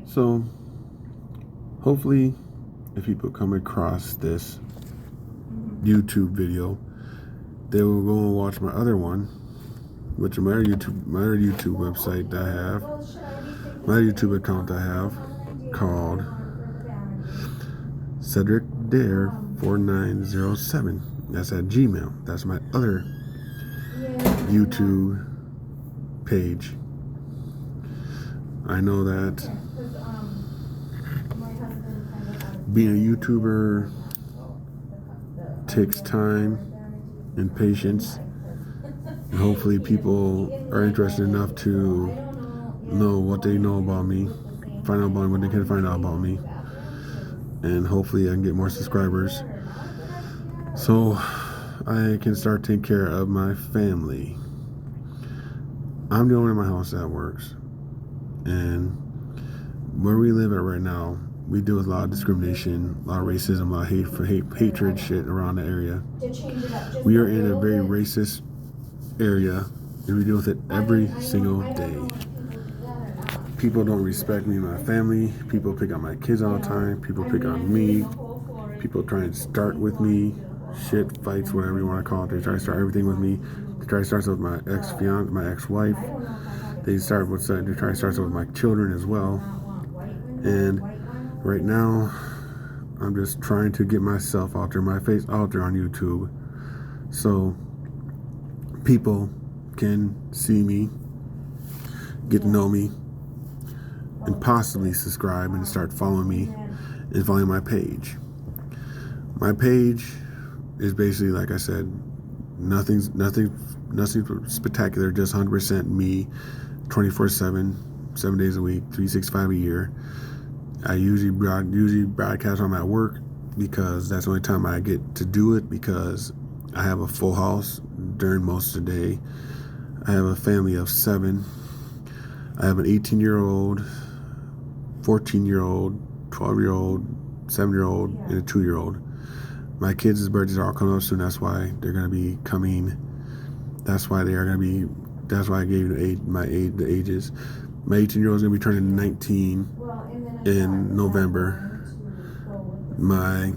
So hopefully, if people come across this YouTube video, they will go and watch my other one, which is my other YouTube website that I have, my YouTube account I have, called Cedric Dare 4907. That's at Gmail. That's my other YouTube page. I know that being a YouTuber takes time and patience, and hopefully people are interested enough to know what they know about me, find out about what they can find out about me, and hopefully I can get more subscribers so I can start taking care of my family. I'm the only one in my house that works, and where we live at right now, we deal with a lot of discrimination, a lot of racism, a lot of hatred shit around the area. We are in a very racist area, and we deal with it every single day. People don't respect me and my family. People pick on my kids all the time. People pick on me. People try and start with me. Shit, fights, whatever you want to call it. They try to start everything with me. They try to start with my ex-fiance, my ex-wife. They try to start with my children as well. And right now, I'm just trying to get myself out there, my face out there on YouTube, so people can see me, get to know me, and possibly subscribe and start following me and following my page. My page is basically, like I said, nothing spectacular, just 100% me, 24/7, 7 days a week, 365 a year. I usually broadcast when I'm at work because that's the only time I get to do it, because I have a full house during most of the day. I have a family of 7. I have an 18-year-old, 14-year-old, 12-year-old, 7-year-old, and a 2-year-old. My kids' birthdays are all coming up soon. That's why they're going to be coming. That's why I gave the ages. My 18-year-old is going to be turning 19 in November. My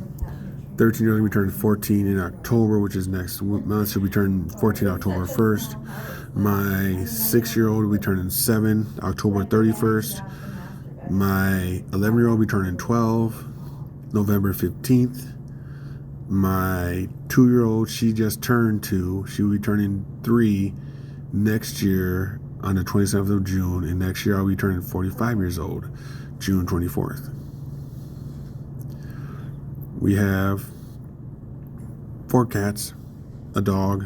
13-year-old will be turning 14 in October, which is next month. She'll be turning 14 October 1st. My 6-year-old will be turning 7 October 31st. My 11-year-old will be turning 12 November 15th. My 2-year-old, she just turned 2. She will be turning 3 next year on the 27th of June. And next year I'll be turning 45 years old, June 24th. We have 4 cats, a dog,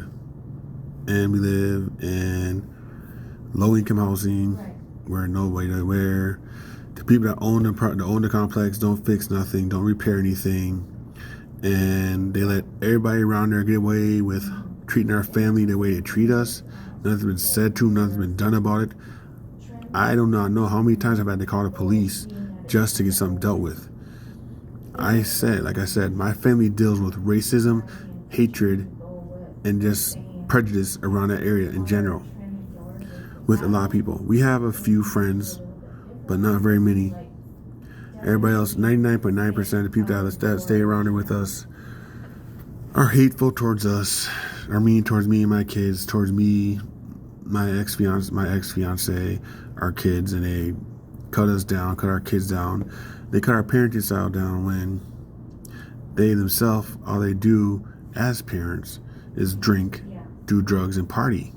and we live in low-income housing where the people that own the complex don't fix nothing, don't repair anything, and they let everybody around there get away with treating our family the way they treat us. Nothing's been said to them, nothing's been done about it. I do not know how many times I've had to call the police just to get something dealt with. Like I said, my family deals with racism, hatred, and just prejudice around that area in general with a lot of people. We have a few friends, but not very many. Everybody else, 99.9% of the people that stay around here with us are hateful towards us, are mean towards me and my kids, towards me, my ex-fiance, our kids, and they cut us down, cut our kids down. They cut our parenting style down when they themselves, all they do as parents is drink, do drugs, and party.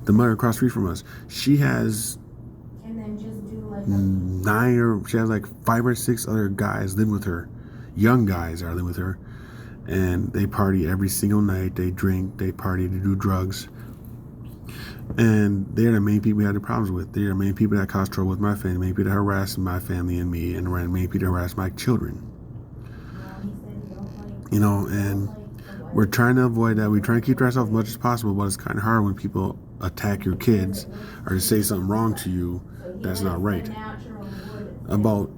The mother across the street from us, she has she has like 5 or 6 other guys living with her. Young guys are living with her. And they party every single night. They drink, they party, they do drugs. And they're the main people we had the problems with. They're the main people that cause trouble with my family, main people that harass my family and me, and the main people that harass my children. And we're trying to avoid that. We try to keep ourselves as much as possible, but it's kind of hard when people attack your kids or say something wrong to you that's not right. About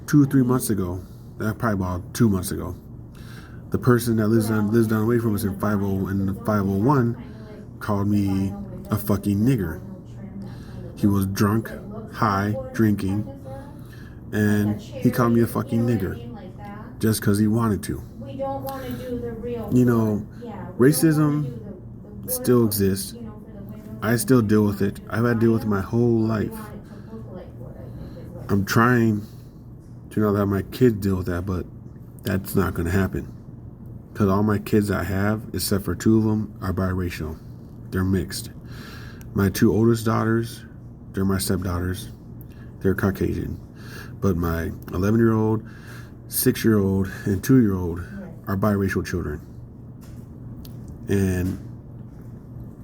2 or 3 months ago, probably about 2 months ago, the person that lives down the way from us in 501 called me a fucking nigger. He was drunk, high, drinking, and he called me a fucking nigger just because he wanted to. You know, racism still exists. I still deal with it. I've had to deal with it my whole life. I'm trying to not let my kids deal with that, but that's not going to happen. Because all my kids I have, except for 2 of them, are biracial. They're mixed. My 2 oldest daughters, they're my stepdaughters. They're Caucasian. But my 11-year-old, 6-year-old, and 2-year-old are biracial children. And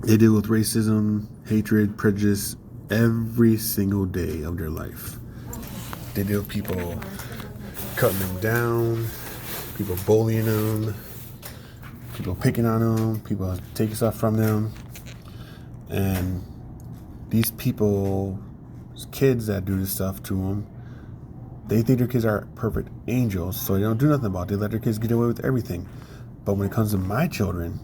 they deal with racism, hatred, prejudice every single day of their life. They deal with people cutting them down, people bullying them, people picking on them, people taking stuff from them. And these people, kids that do this stuff to them, they think their kids are perfect angels, so they don't do nothing about it. They let their kids get away with everything. But when it comes to my children,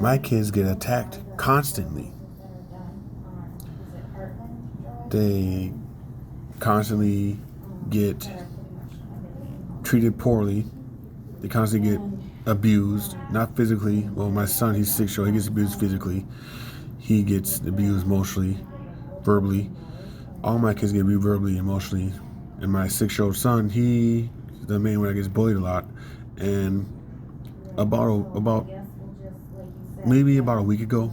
my kids get attacked constantly. They constantly get treated poorly. They constantly get abused, not physically. Well, my son, he's 6 years old, he gets abused physically. He gets abused emotionally, verbally. All my kids get abused verbally, emotionally. And my 6-year-old son, he's the main one that gets bullied a lot. And about maybe about a week ago,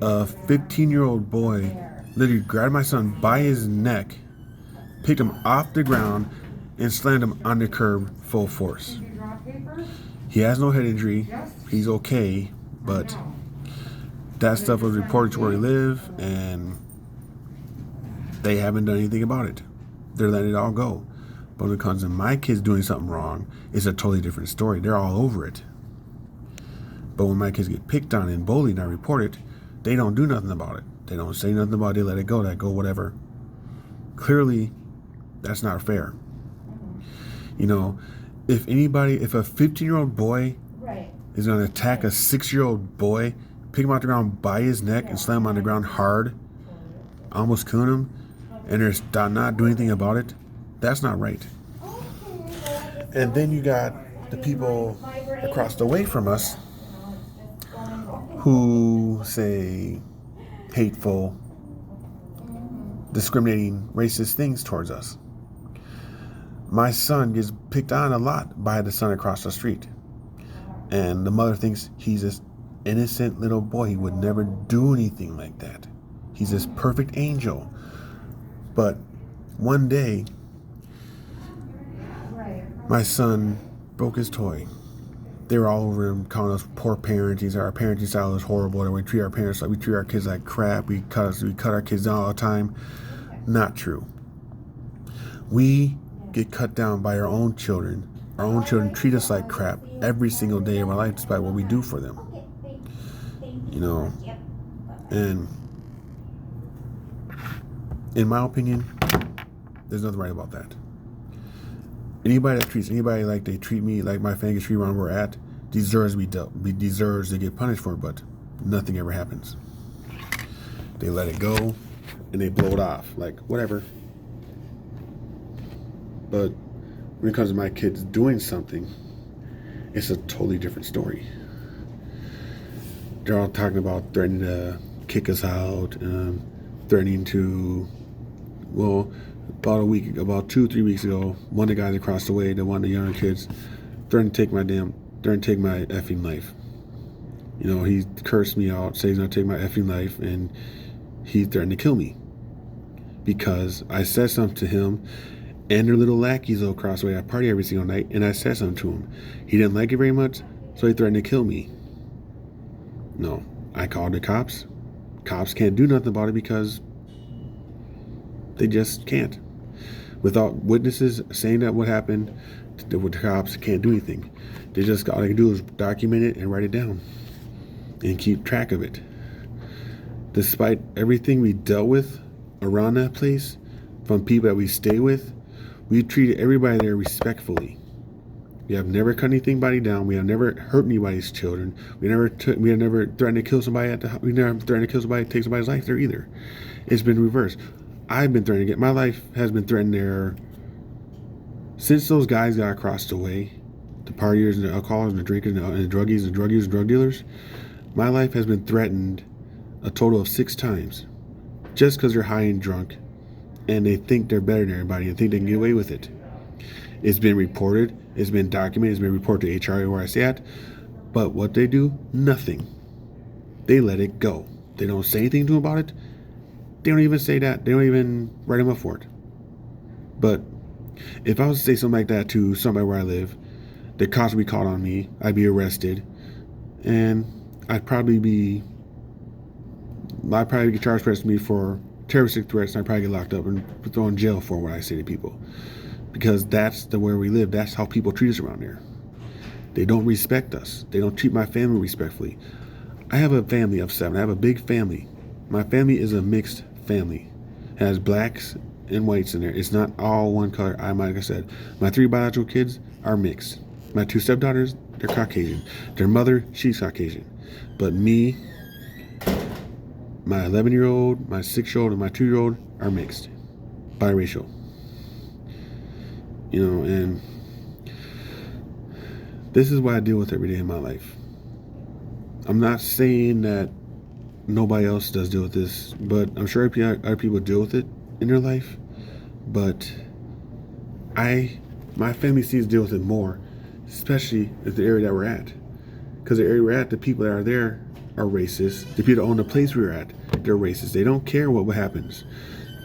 a 15-year-old boy literally grabbed my son by his neck, picked him off the ground, and slammed him on the curb full force. He has no head injury. He's okay, but that stuff was reported to where he lives, and they haven't done anything about it. They're letting it all go. But when it comes to my kids doing something wrong, it's a totally different story. They're all over it. But when my kids get picked on and bullied and I report it, they don't do nothing about it. They don't say nothing about it. They let it go, whatever. Clearly, that's not fair. You know, if a 15-year-old boy is going to attack a 6-year-old boy, pick him out the ground by his neck and slam him on the ground hard, almost killing him, and they're not doing anything about it, that's not right. And then you got the people across the way from us who say hateful, discriminating, racist things towards us. My son gets picked on a lot by the son across the street. And the mother thinks he's this innocent little boy. He would never do anything like that. He's this perfect angel. But one day, my son broke his toy. They were all over him, calling us poor parents. Our parenting style is horrible. And we treat our parents like we treat our kids like crap. We cut our kids down all the time. Not true. We get cut down by our own children. Our own children treat us like crap every single day of our life, despite what we do for them. You know, and in my opinion, there's nothing right about that. Anybody that treats anybody like they treat me, like my family treat around where we're at, deserves to get punished for it, but nothing ever happens. They let it go and they blow it off, like whatever. But when it comes to my kids doing something, it's a totally different story. They're all talking about threatening to kick us out, threatening to, well, about 2-3 weeks ago, one of the guys across the way, one of the younger kids, threatened to take my effing life. You know, he cursed me out, said he's gonna take my effing life, and he threatened to kill me because I said something to him. And their little lackeys go across the way. I party every single night, and I said something to him. He didn't like it very much, so he threatened to kill me. No, I called the cops. Cops can't do nothing about it because they just can't. Without witnesses saying that what happened, the cops can't do anything. All they can do is document it and write it down and keep track of it. Despite everything we dealt with around that place, from people that we stay with, we treated everybody there respectfully. We have never cut anybody down. We have never hurt anybody's children. We have never threatened to kill somebody we never threatened to kill somebody, take somebody's life there either. It's been reversed. I've been threatened again. My life has been threatened there since those guys got across the way, the partiers and the alcoholics and the drinkers and the druggies and drug users and drug dealers. My life has been threatened a total of 6 times just because they're high and drunk and they think they're better than everybody and think they can get away with it. It's been reported, it's been documented, it's been reported to HR where I sat, but what they do? Nothing. They let it go. They don't say anything to them about it. They don't even say that. They don't even write them up for it. But if I was to say something like that to somebody where I live, the cops would be called on me, I'd be arrested, and I'd probably get charged for me for terroristic threats, and I'd probably get locked up and thrown in jail for what I say to people. Because that's where we live. That's how people treat us around here. They don't respect us. They don't treat my family respectfully. I have a family of 7. I have a big family. My family is a mixed family. It has blacks and whites in there. It's not all one color. Like I said, my 3 biological kids are mixed. My 2 stepdaughters, they're Caucasian. Their mother, she's Caucasian. But me, my 11-year-old, my 6-year-old, and my 2-year-old are mixed. Biracial. You know, and this is what I deal with every day in my life. I'm not saying that nobody else does deal with this, but I'm sure other people deal with it in their life. But my family seems to deal with it more, especially in the area that we're at. Because the area we're at, the people that are there are racist. The people that own the place we're at, they're racist. They don't care what happens.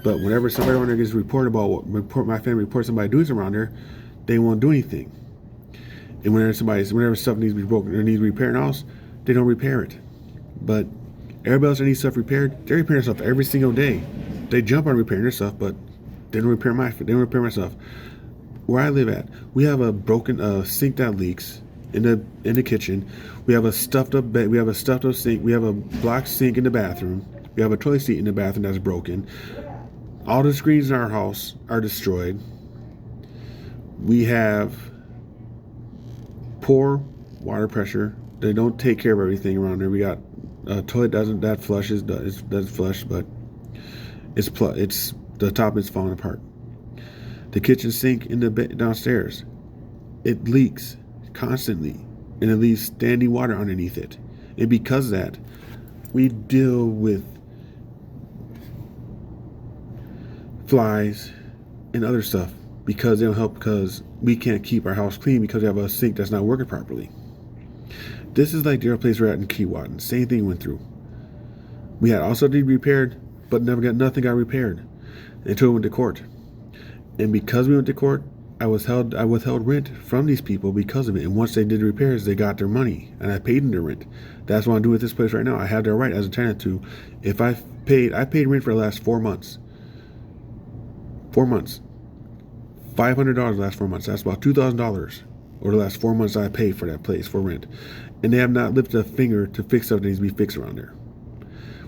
But whenever somebody around there gets reported about my family reports somebody doing something around there, they won't do anything. And whenever stuff needs to be broken or needs repaired in the house, they don't repair it. But everybody else that needs stuff repaired, they repair stuff every single day. They jump on repairing their stuff, but they don't repair my stuff. Where I live at, we have a broken sink that leaks in the kitchen. We have a stuffed up bed. We have a stuffed up sink. We have a block sink in the bathroom. We have a toilet seat in the bathroom that's broken. All the screens in our house are destroyed. We have poor water pressure. They don't take care of everything around there. We got a toilet doesn't flush, but it's the top is falling apart. The kitchen sink in the downstairs, it leaks constantly, and it leaves standing water underneath it. And because of that, we deal with flies and other stuff because they don't help, because we can't keep our house clean because we have a sink that's not working properly. This is like the other place we're at in Keewatin. Same thing went through. We had also to be repaired, but nothing got repaired until we went to court. And because we went to court, I withheld rent from these people because of it. And once they did the repairs, they got their money, and I paid them their rent. That's what I'm doing with this place right now. I have their right as a tenant to, if I paid rent for the last 4 months. 4 months. $500 the last 4 months. That's about $2,000 over the last 4 months I paid for that place for rent. And they have not lifted a finger to fix stuff that needs to be fixed around there.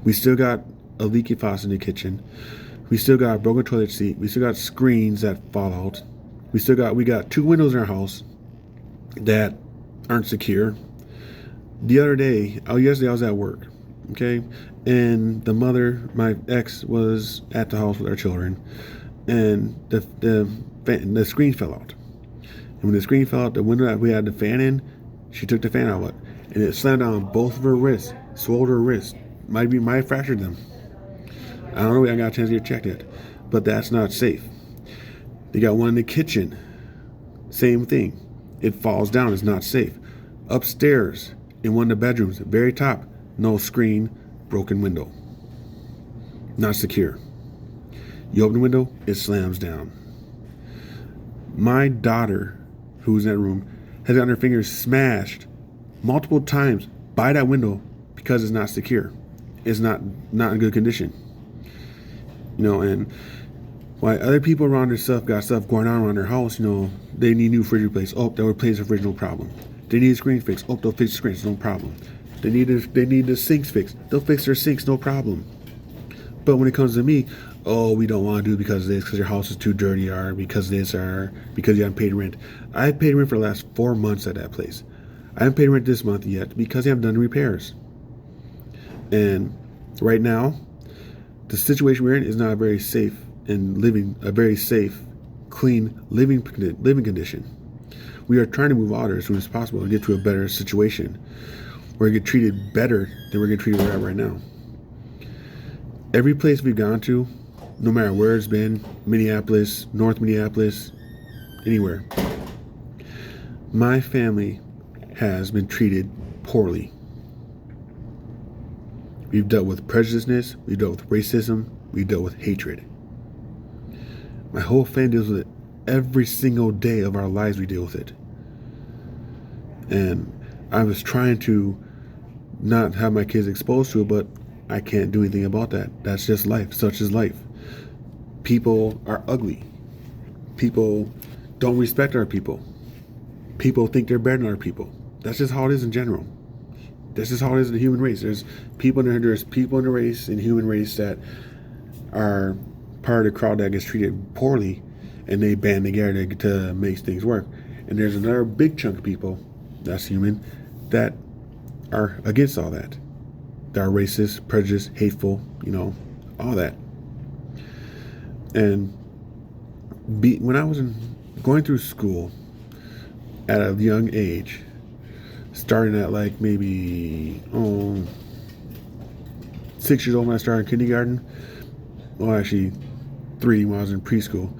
We still got a leaky faucet in the kitchen. We still got a broken toilet seat. We still got screens that fall out. We got 2 windows in our house that aren't secure. The other day, yesterday I was at work, okay? And the mother, my ex, was at the house with our children, and the screen fell out. And when the screen fell out, the window that we had the fan in, she took the fan out of it, and it slammed down both of her wrists, swelled her wrists. Might have fractured them. I don't know. I got a chance to get checked yet, but that's not safe. They got one in the kitchen. Same thing. It falls down. It's not safe. Upstairs, in one of the bedrooms, very top, no screen, broken window. Not secure. You open the window, it slams down. My daughter, who's in that room, has gotten her fingers smashed multiple times by that window because it's not secure. It's not in good condition. You know, and while other people around their stuff got stuff going on around their house, you know, they need new fridge replaced. Oh, they'll replace the fridge, no problem. They need a screen fixed. Oh, they'll fix the screens, no problem. They need the sinks fixed. They'll fix their sinks, no problem. But when it comes to me, oh, we don't want to do it because of this, because your house is too dirty, or because this, or because you haven't paid rent. I paid rent for the last 4 months at that place. I haven't paid rent this month yet because they haven't done the repairs. And right now, the situation we're in is not a very safe and living a very safe, clean living condition. We are trying to move out as soon as possible and get to a better situation. We're going to get treated better than we're getting treated where we're at right now. Every place we've gone to, no matter where it's been, Minneapolis, North Minneapolis, anywhere, my family has been treated poorly. We've dealt with prejudiceness, we've dealt with racism, we've dealt with hatred. My whole family deals with it. Every single day of our lives we deal with it. And I was trying to not have my kids exposed to it, but I can't do anything about that. That's just life. Such is life. People are ugly. People don't respect our people. People think they're better than our people. That's just how it is in general. That's just how it is in the human race. There's people in the race, in human race, that are part of the crowd that gets treated poorly, and they band together to make things work. And there's another big chunk of people, that's human, that are against all that. That are racist, prejudiced, hateful, all that. And when I was going through school at a young age, starting at like maybe 6 years old when I started kindergarten, well actually 3 when I was in preschool,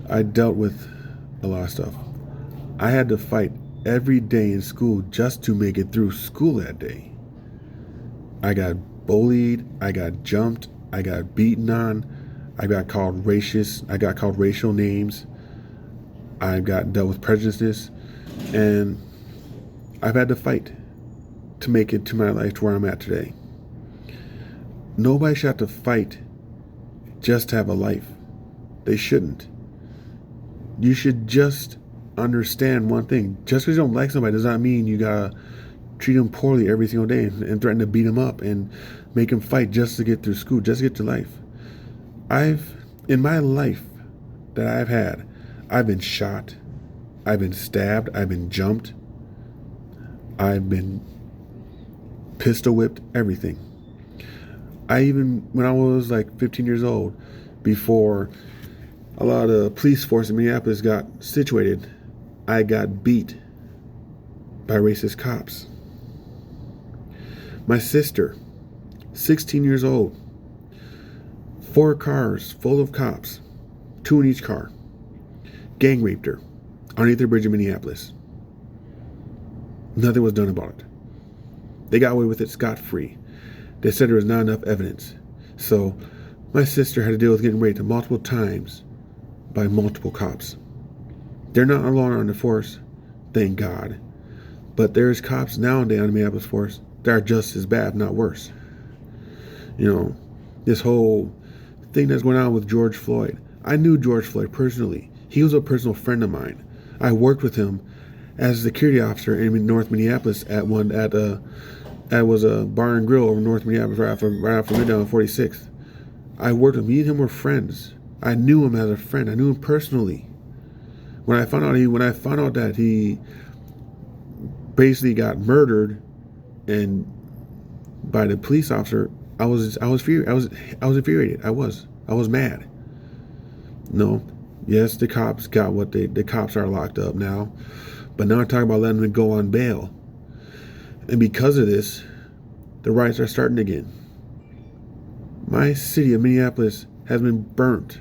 I dealt with a lot of stuff. I had to fight every day in school just to make it through school that day. I got bullied, I got jumped, I got beaten on, I got called racist, I got called racial names, I got dealt with prejudice, and I've had to fight to make it to my life to where I'm at today. Nobody should have to fight just to have a life. They shouldn't. You should just understand one thing. Just because you don't like somebody does not mean you gotta treat them poorly every single day and threaten to beat them up and make them fight just to get through school, just to get to life. In my life that I've had, I've been shot, I've been stabbed, I've been jumped, I've been pistol whipped, everything. When I was like 15 years old, before a lot of the police force in Minneapolis got situated, I got beat by racist cops. My sister, 16 years old, 4 cars full of cops, 2 in each car, gang raped her underneath the bridge in Minneapolis. Nothing was done about it. They got away with it scot-free. They said there was not enough evidence. So my sister had to deal with getting raped multiple times by multiple cops. They're not alone on the force, thank God. But there's cops nowadays on the Minneapolis force that are just as bad, if not worse. This whole thing that's going on with George Floyd. I knew George Floyd personally. He was a personal friend of mine. I worked with him as a security officer in North Minneapolis at was a bar and grill over North Minneapolis right after Midtown 46th. I worked with him. Me and him were friends. I knew him as a friend. I knew him personally. When I found out that he basically got murdered and by the police officer, I was infuriated. I was mad. No, yes, the cops got the cops are locked up now, but now I'm talking about letting them go on bail. And because of this, the riots are starting again. My city of Minneapolis has been burnt.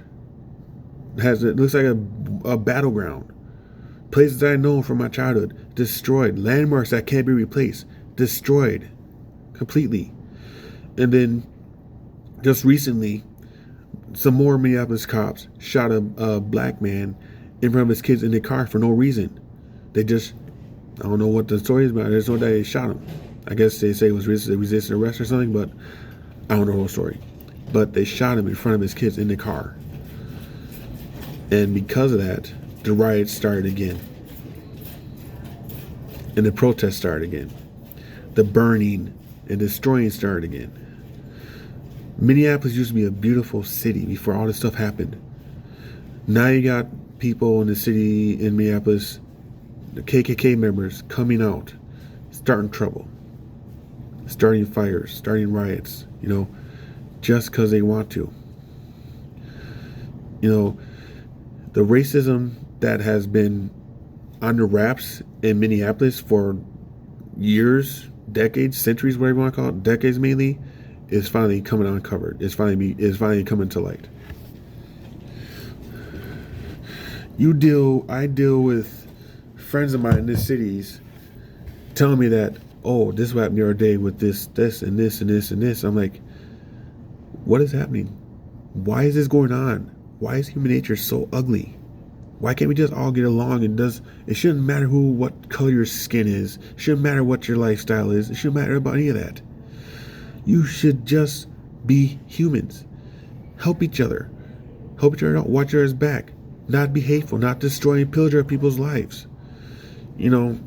It looks like a battleground. Places that I know from my childhood, destroyed. Landmarks that can't be replaced, destroyed completely. And then just recently, some more Minneapolis cops shot a black man in front of his kids in the car for no reason. I don't know what the story is about. There's no day they shot him. I guess they say it was resisting arrest or something, but I don't know the whole story. But they shot him in front of his kids in the car. And because of that, the riots started again. And the protests started again. The burning and destroying started again. Minneapolis used to be a beautiful city before all this stuff happened. Now you got people in the city in Minneapolis, the KKK members coming out, starting trouble, starting fires, starting riots, just because they want to. You know, the racism that has been under wraps in Minneapolis for years, decades, centuries, whatever you want to call it, decades mainly, is finally coming uncovered. It's finally coming to light. I deal with friends of mine in these cities telling me that, oh, this is what happened the other day with this, and this, and this, and this. I'm like, what is happening? Why is this going on? Why is human nature so ugly? Why can't we just all get along? It shouldn't matter what color your skin is. It shouldn't matter what your lifestyle is. It shouldn't matter about any of that. You should just be humans. Help each other. Help each other out. Watch yours back. Not be hateful. Not destroy and pillage people's lives. You know,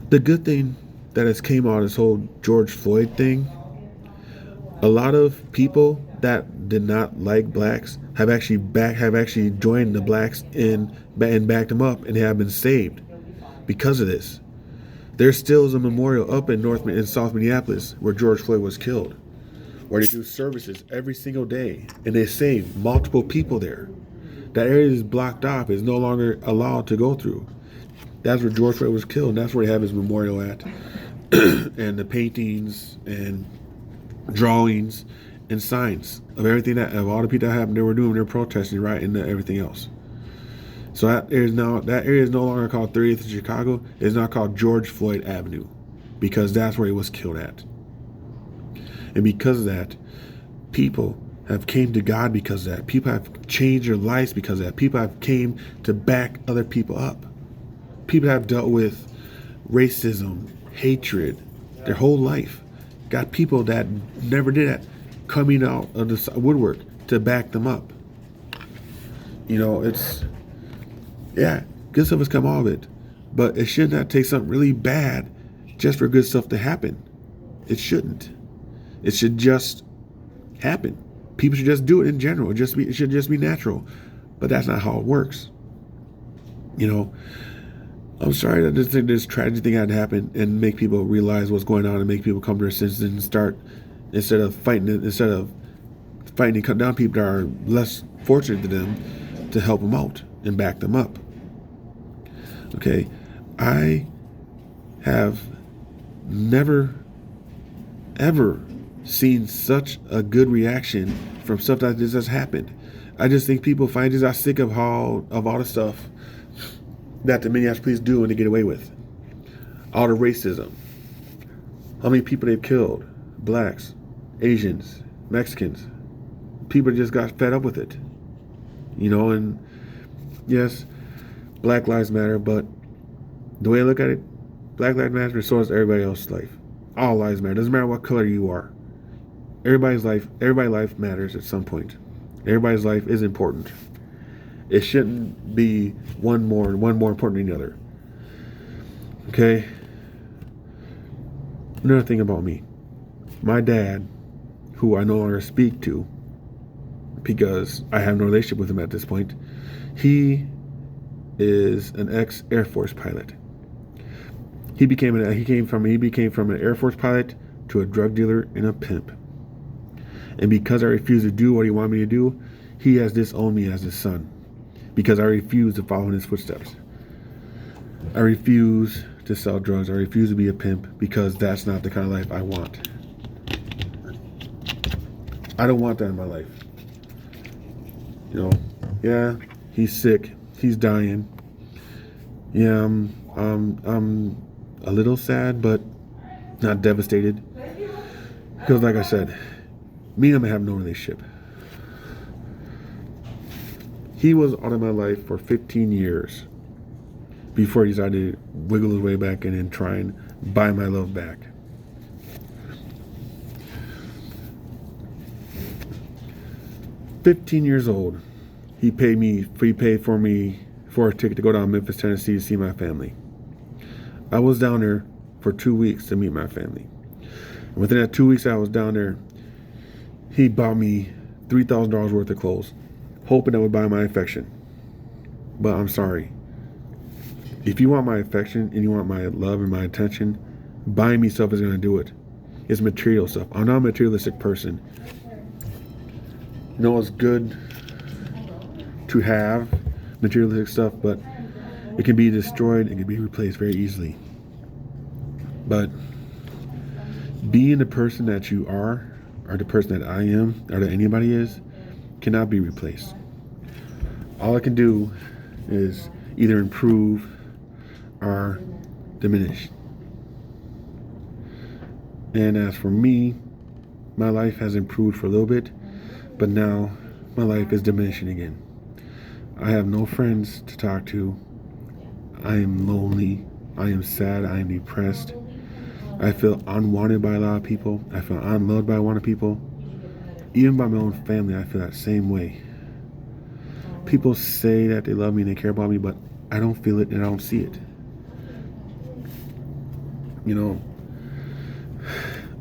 the good thing that has came out of this whole George Floyd thing, a lot of people that did not like blacks have actually joined the blacks and backed them up and have been saved because of this. There still is a memorial up in South Minneapolis where George Floyd was killed, where they do services every single day and they save multiple people there. That area is blocked off, is no longer allowed to go through. That's where George Floyd was killed, and that's where they have his memorial at. And the paintings and drawings and signs of everything of all the people that happened, they were doing their protesting, right, and everything else. So that area is no longer called 30th in Chicago. It's now called George Floyd Avenue, because that's where he was killed at. And because of that, people have came to God because of that. People have changed their lives because of that. People have came to back other people up. People have dealt with racism, hatred, their whole life. Got people that never did that coming out of the woodwork to back them up. You know, good stuff has come out of it. But it should not take something really bad just for good stuff to happen. It shouldn't. It should just happen. People should just do it in general. It should just be natural. But that's not how it works. You know, I'm sorry that this tragic thing had to happen and make people realize what's going on and make people come to their senses and start, instead of fighting and cut down people that are less fortunate than them, to help them out and back them up. Okay, I have never, ever seen such a good reaction from stuff that just has happened. I just think people just are sick of all the stuff that the Minneapolis police do and they get away with. All the racism. How many people they've killed. Blacks, Asians, Mexicans. People just got fed up with it. You know, and yes, Black Lives Matter, but the way I look at it, Black Lives Matter, so does everybody else's life. All lives matter. Doesn't matter what color you are. Everybody's life matters at some point. Everybody's life is important. It shouldn't be one more important than the other. Okay? Another thing about me. My dad, who I no longer speak to because I have no relationship with him at this point, he is an ex-Air Force pilot. He became from an Air Force pilot to a drug dealer and a pimp. And because I refused to do what he wanted me to do, he has disowned me as his son. Because I refuse to follow in his footsteps. I refuse to sell drugs. I refuse to be a pimp because that's not the kind of life I want. I don't want that in my life. You know, yeah, he's sick. He's dying. Yeah, I'm a little sad, but not devastated. Because like I said, me and him have no relationship. He was out of my life for 15 years before he decided to wiggle his way back in and try and buy my love back. $15 old, he paid for me for a ticket to go down to Memphis, Tennessee to see my family. I was down there for 2 weeks to meet my family. And within that 2 weeks I was down there, he bought me $3,000 worth of clothes, hoping that would buy my affection. But I'm sorry. If you want my affection and you want my love and my attention, buying me stuff is going to do it. It's material stuff. I'm not a materialistic person. You know what's good? to have materialistic stuff, but it can be destroyed, it can be replaced very easily. But being the person that you are, or the person that I am, or that anybody is, cannot be replaced. All I can do is either improve or diminish. And as for me, my life has improved for a little bit, but now my life is diminishing again. I have no friends to talk to. I am lonely. I am sad. I am depressed. I feel unwanted by a lot of people. I feel unloved by a lot of people. Even by my own family, I feel that same way. People say that they love me and they care about me, but I don't feel it and I don't see it. You know,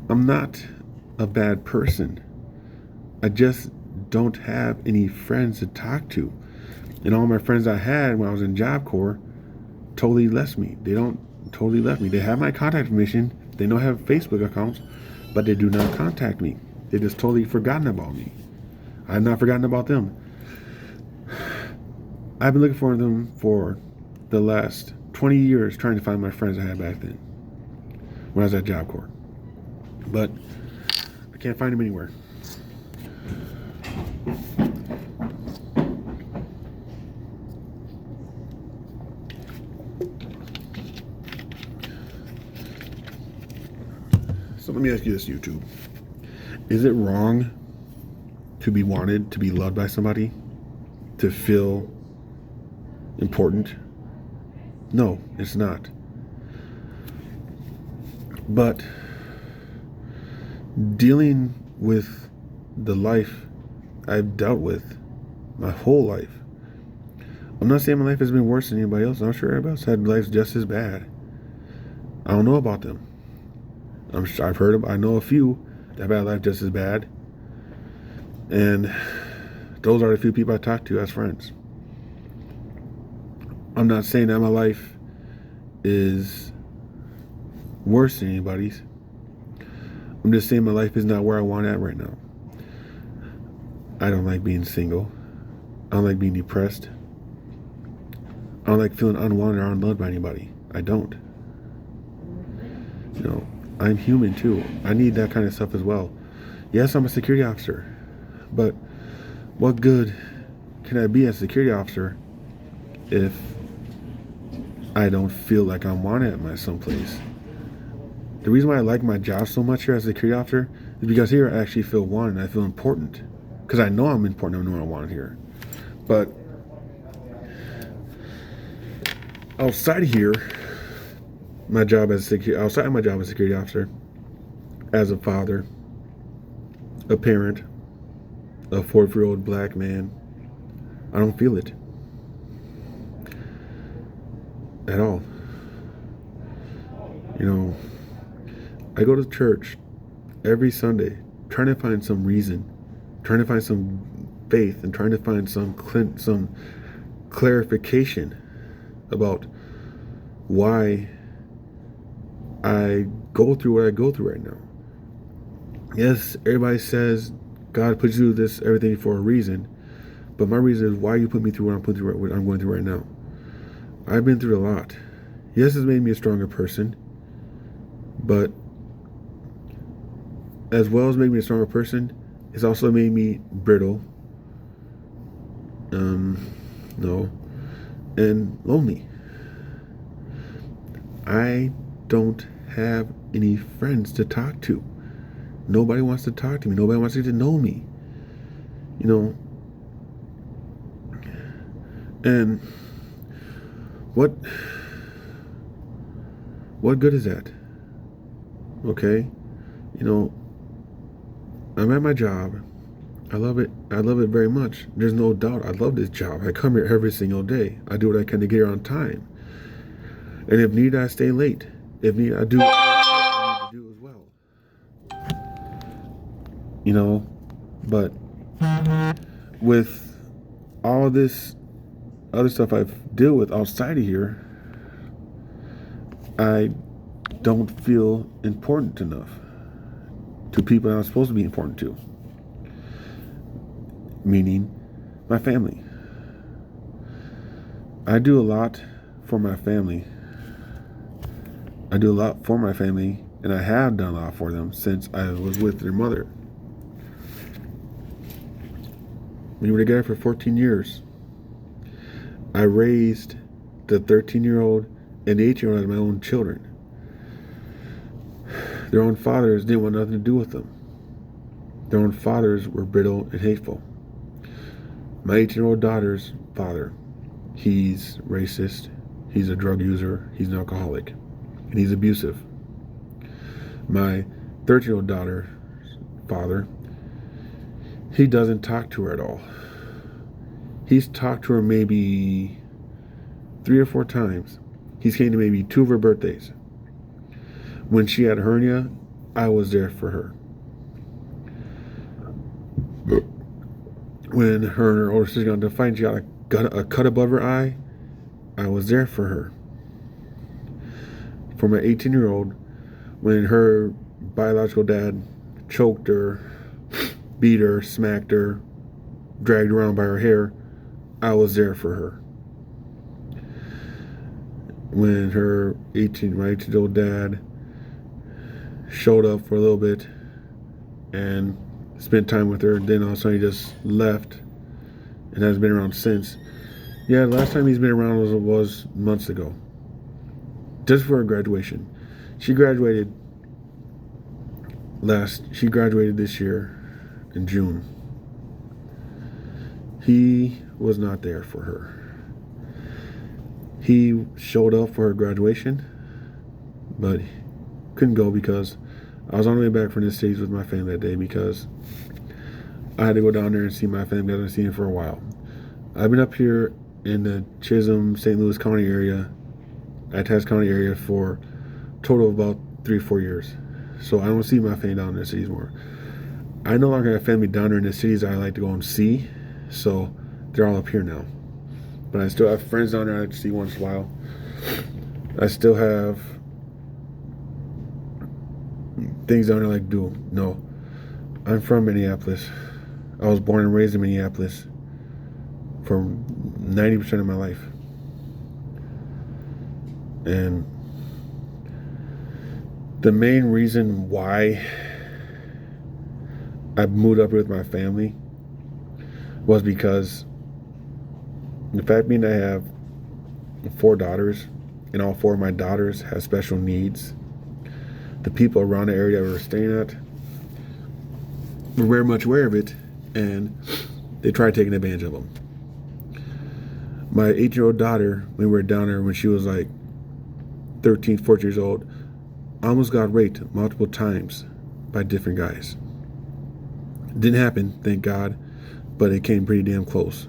I'm not a bad person. I just don't have any friends to talk to. And all my friends I had when I was in Job Corps totally left me. They have my contact information. They don't have Facebook accounts, but they do not contact me. They just totally forgotten about me. I have not forgotten about them. I've been looking for them for the last 20 years, trying to find my friends I had back then when I was at Job Corps. But I can't find them anywhere. So let me ask you this, YouTube. Is it wrong to be wanted, to be loved by somebody, to feel important? No, it's not. But dealing with the life I've dealt with my whole life, I'm not saying my life has been worse than anybody else. I'm sure everybody else had lives just as bad. I don't know about them. I know a few that have had life just as bad. And those are the few people I talk to as friends. I'm not saying that my life is worse than anybody's. I'm just saying my life is not where I want it at right now. I don't like being single. I don't like being depressed. I don't like feeling unwanted or unloved by anybody. I don't. You know, I'm human too. I need that kind of stuff as well. Yes, I'm a security officer, but what good can I be as a security officer if I don't feel like I'm wanted at my someplace? The reason why I like my job so much here as a security officer is because here I actually feel wanted and I feel important. Because I know I'm important, I know I want here. But outside of here, outside of my job as a security officer, as a father, a parent, a 4-year-old black man, I don't feel it at all. You know, I go to church every Sunday trying to find some reason, trying to find some faith, and trying to find some clarification about why I go through what I go through right now. Yes, everybody says God put you through this, everything for a reason, but my reason is why you put me through what I'm going through right now. I've been through a lot. Yes, it's made me a stronger person, but as well as making me a stronger person, it's also made me brittle, and lonely. I don't have any friends to talk to. Nobody wants to talk to me. Nobody wants to get to know me. You know, and what good is that? Okay, you know, I'm at my job. I love it. I love it very much. There's no doubt I love this job. I come here every single day. I do what I can to get here on time. And if need, I stay late. If need, I do what I need to do as well. You know, but with all this other stuff I've dealt with outside of here, I don't feel important enough to people that I'm supposed to be important to. Meaning my family. I do a lot for my family. I do a lot for my family, and I have done a lot for them since I was with their mother. We were together for 14 years. I raised the 13-year-old and the 8-year-old as my own children. Their own fathers didn't want nothing to do with them. Their own fathers were brittle and hateful. My 18-year-old daughter's father, he's racist, he's a drug user, he's an alcoholic, and he's abusive. My 13-year-old daughter's father, he doesn't talk to her at all. He's talked to her maybe 3 or 4 times. He's came to maybe 2 of her birthdays. When she had a hernia, I was there for her. When her and her older sister got into a fight and she got a cut above her eye, I was there for her. For my 18-year-old, when her biological dad choked her, beat her, smacked her, dragged her around by her hair, I was there for her. When my 18-year-old dad showed up for a little bit and spent time with her, then all of a sudden he just left and hasn't been around since. Yeah, the last time he's been around was months ago. Just for her graduation. She graduated this year in June. He was not there for her. He showed up for her graduation, but couldn't go because I was on the way back from the States with my family that day because I had to go down there and see my family. I haven't seen him for a while. I've been up here in the Chisholm, St. Louis County area, Itasca County area for a total of about 3 or 4 years. So I don't see my family down in the cities more. I no longer have family down there in the cities I like to go and see, so they're all up here now. But I still have friends down there I like to see once in a while. I still have things down there I like to do. No, I'm from Minneapolis. I was born and raised in Minneapolis for 90% of my life. And the main reason why I moved up here with my family was because the fact being I have 4 daughters, and all 4 of my daughters have special needs. The people around the area we were staying at were very much aware of it, and they tried taking advantage of them. My 8-year-old daughter, when we were down there when she was like 13, 14 years old, almost got raped multiple times by different guys. Didn't happen, thank God, but it came pretty damn close.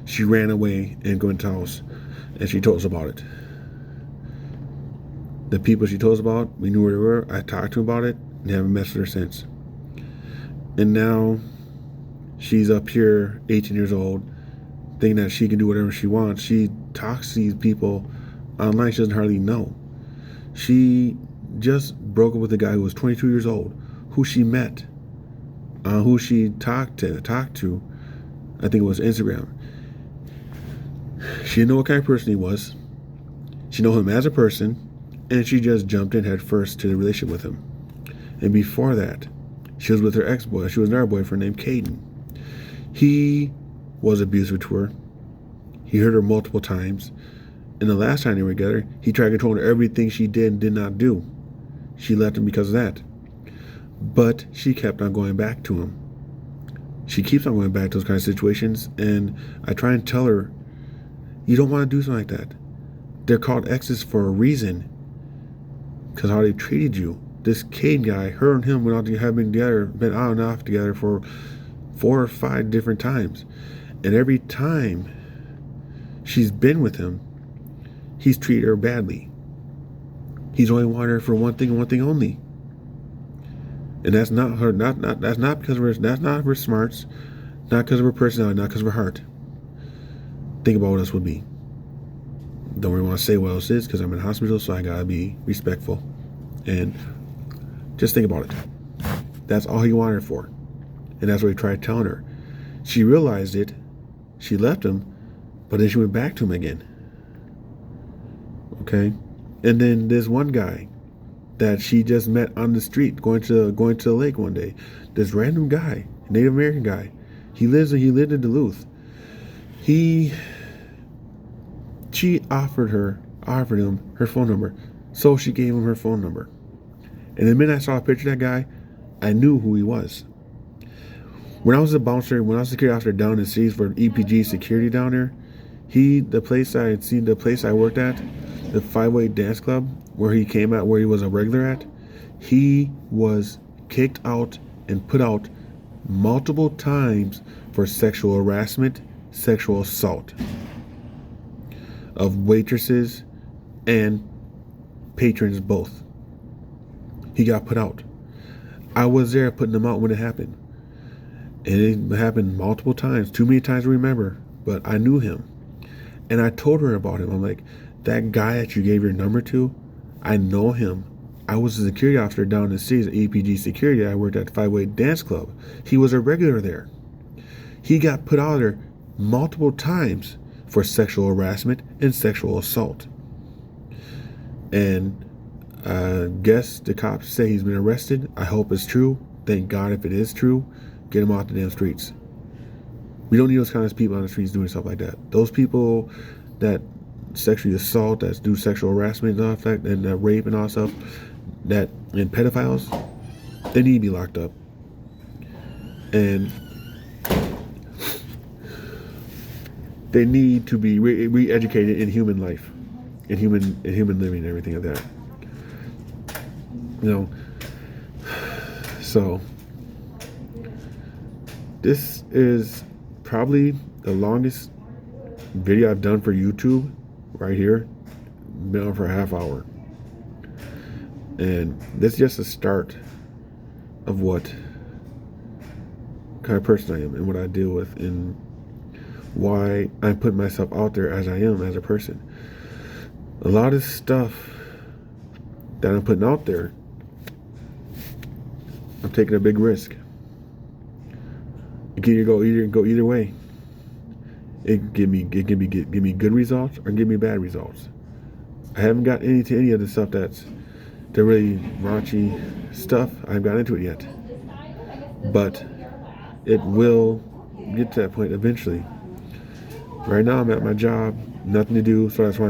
She ran away and went to the house, and she told us about it. The people she told us about, we knew where they were. I talked to them about it and haven't messed with her since. And now she's up here, 18 years old, thinking that she can do whatever she wants. She talks to these people online she doesn't hardly know. She just broke up with a guy who was 22 years old, who she met, who she talked to. I think it was Instagram. She didn't know what kind of person he was. She knew him as a person, and she just jumped in head first to the relationship with him. And before that, she was with her ex-boy. She was another boyfriend named Caden. He was abusive to her. He hurt her multiple times. And the last time they were together, he tried to control her everything she did and did not do. She left him because of that. But she kept on going back to him. She keeps on going back to those kind of situations, and I try and tell her, you don't want to do something like that. They're called exes for a reason. Because how they treated you. This Cade guy, her and him have been on and off together for 4 or 5 different times. And every time she's been with him, he's treated her badly. He's only wanted her for one thing and one thing only. And that's not her. That's not because that's not her smarts, not because of her personality, not because of her heart. Think about what else would be. Don't really want to say what else is because I'm in hospital, so I gotta be respectful. And just think about it. That's all he wanted her for. And that's what he tried telling her. She realized it. She left him, but then she went back to him again. Okay. And then there's one guy that she just met on the street going to the lake one day. This random guy, Native American guy. He lived in Duluth. She offered him her phone number. So she gave him her phone number. And the minute I saw a picture of that guy, I knew who he was. When I was a security officer down in the cities for EPG security down there, the place I worked at, the 508 Dance Club, where he came out, where he was a regular at, he was kicked out and put out multiple times for sexual harassment, sexual assault of waitresses and patrons both. He got put out. I was there putting them out when it happened. And it happened multiple times, too many times to remember, but I knew him. And I told her about him. I'm like, that guy that you gave your number to, I know him. I was a security officer down in the cities at EPG Security. I worked at the 508 Dance Club. He was a regular there. He got put out there multiple times for sexual harassment and sexual assault. And I guess the cops say he's been arrested. I hope it's true. Thank God if it is true. Get him off the damn streets. We don't need those kind of people on the streets doing stuff like that. Those people that sexually assault, that do sexual harassment and all that, and rape and all that stuff, and pedophiles, they need to be locked up. And they need to be re-educated in human life, in human living and everything like that. So this is probably the longest video I've done for YouTube right here. Been on for a half hour. And this is just a start of what kind of person I am and what I deal with and why I'm putting myself out there as I am as a person. A lot of stuff that I'm putting out there, I'm taking a big risk. It can go either way. It can give me good results or give me bad results. I haven't got into any of the stuff that's the really raunchy stuff. I haven't got into it yet, but it will get to that point eventually. Right now, I'm at my job, nothing to do, so that's why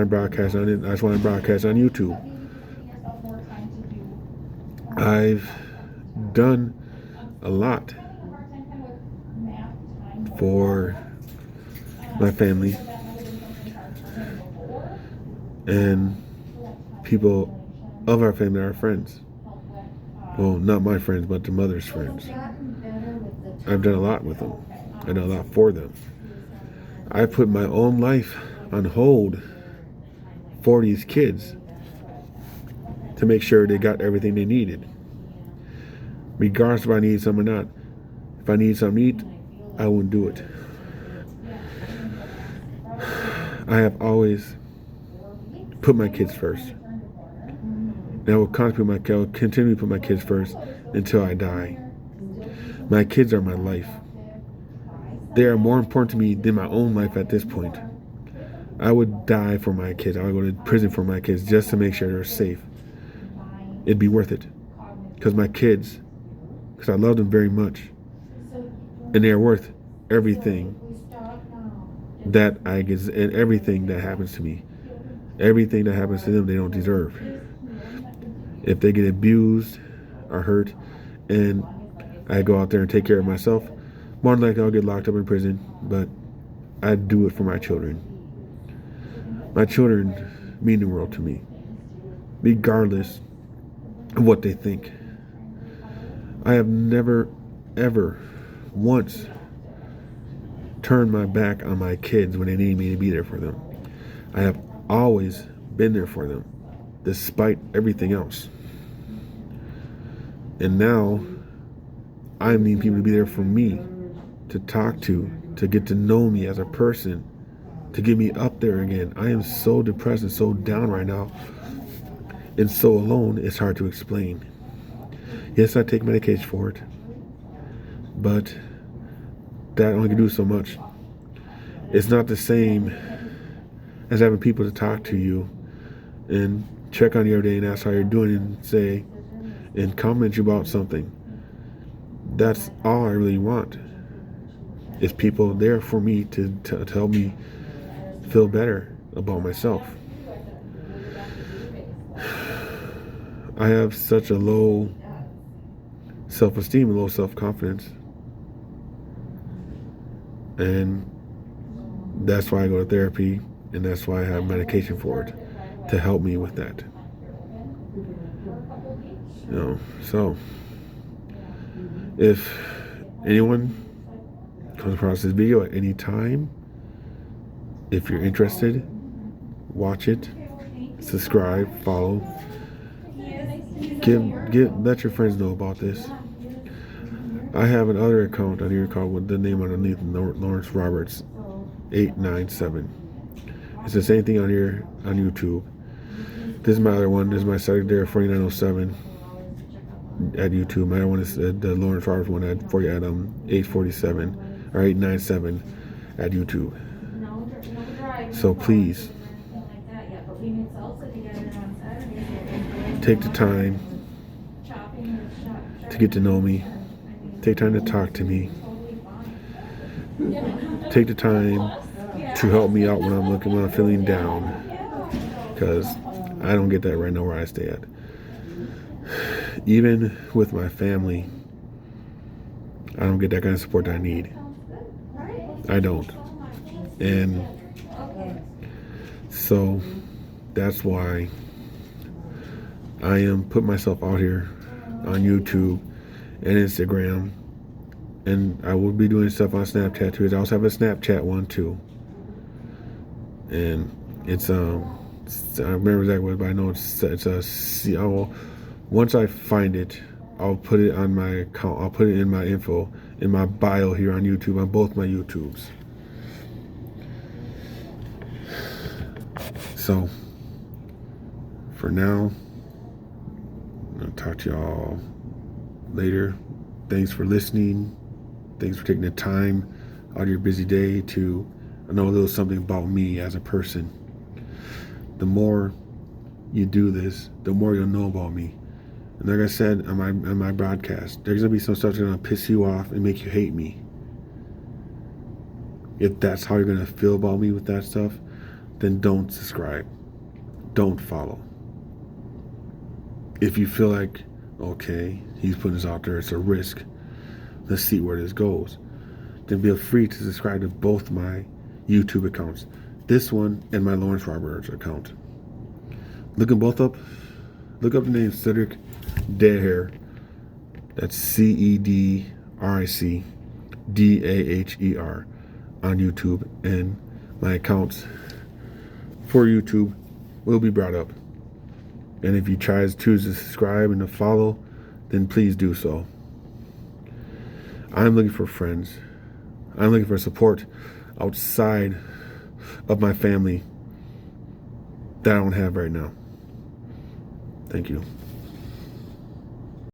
I'm broadcasting on it. That's why I'm broadcasting on YouTube. I've done a lot for my family and people of our family, our friends. Well, not my friends, but the mother's friends. I've done a lot with them. I've done a lot for them. I put my own life on hold for these kids to make sure they got everything they needed. Regardless if I need something or not. If I need something to eat, I wouldn't do it. I have always put my kids first. And I will continue to put my kids first until I die. My kids are my life. They are more important to me than my own life at this point. I would die for my kids. I would go to prison for my kids just to make sure they're safe. It'd be worth it. Because my kids, because I love them very much. And they are worth everything that I get and everything that happens to me. Everything that happens to them, they don't deserve. If they get abused or hurt and I go out there and take care of myself, more than likely I'll get locked up in prison, but I do it for my children. My children mean the world to me, regardless of what they think. I have never, ever, once turned my back on my kids when they need me to be there for them. I have always been there for them, despite everything else. And now, I need people to be there for me, to talk to get to know me as a person, to get me up there again. I am so depressed and so down right now, and so alone, it's hard to explain. Yes, I take medication for it, but that only can do so much. It's not the same as having people to talk to you and check on you every day and ask how you're doing and say and comment you about something. That's all I really want. Is people there for me to help me feel better about myself. I have such a low self-esteem and low self-confidence, and that's why I go to therapy, and that's why I have medication for it to help me with that. So if anyone comes across this video at any time, if you're interested, watch it, subscribe, follow, let your friends know about this. I have another account on here called with the name underneath, Lawrence Roberts 897. It's the same thing on here on YouTube. This is my other one. This is my Secretary 4907 at YouTube. My other one is the Lawrence Roberts one at 847 or 897 at YouTube. So please take the time to get to know me. Take time to talk to me. Take the time to help me out when I'm feeling down, because I don't get that right now where I stay at. Even with my family, I don't get that kind of support that I need. I don't. And so that's why I am putting myself out here on YouTube and Instagram, and I will be doing stuff on Snapchat too. I also have a Snapchat one too, and it's I remember exactly what, but I know it's once I find it, I'll put it on my account. I'll put it in my info in my bio here on YouTube, on both my YouTubes. So for now, I'll talk to y'all later. Thanks for listening. Thanks for taking the time out of your busy day to know a little something about me as a person. The more you do this, the more you'll know about me. And like I said on my broadcast, there's gonna be some stuff that's gonna piss you off and make you hate me. If that's how you're gonna feel about me with that stuff, then don't subscribe. Don't follow. If you feel like, okay, he's putting this out there, it's a risk, let's see where this goes, then feel free to subscribe to both my YouTube accounts, this one and my Lawrence Roberts account. Look them both up. Look up the name Cedric Daher. That's CEDRICDAHER on YouTube, and my accounts for YouTube will be brought up. And if you choose to subscribe and to follow, then please do so. I'm looking for friends. I'm looking for support outside of my family that I don't have right now. Thank you.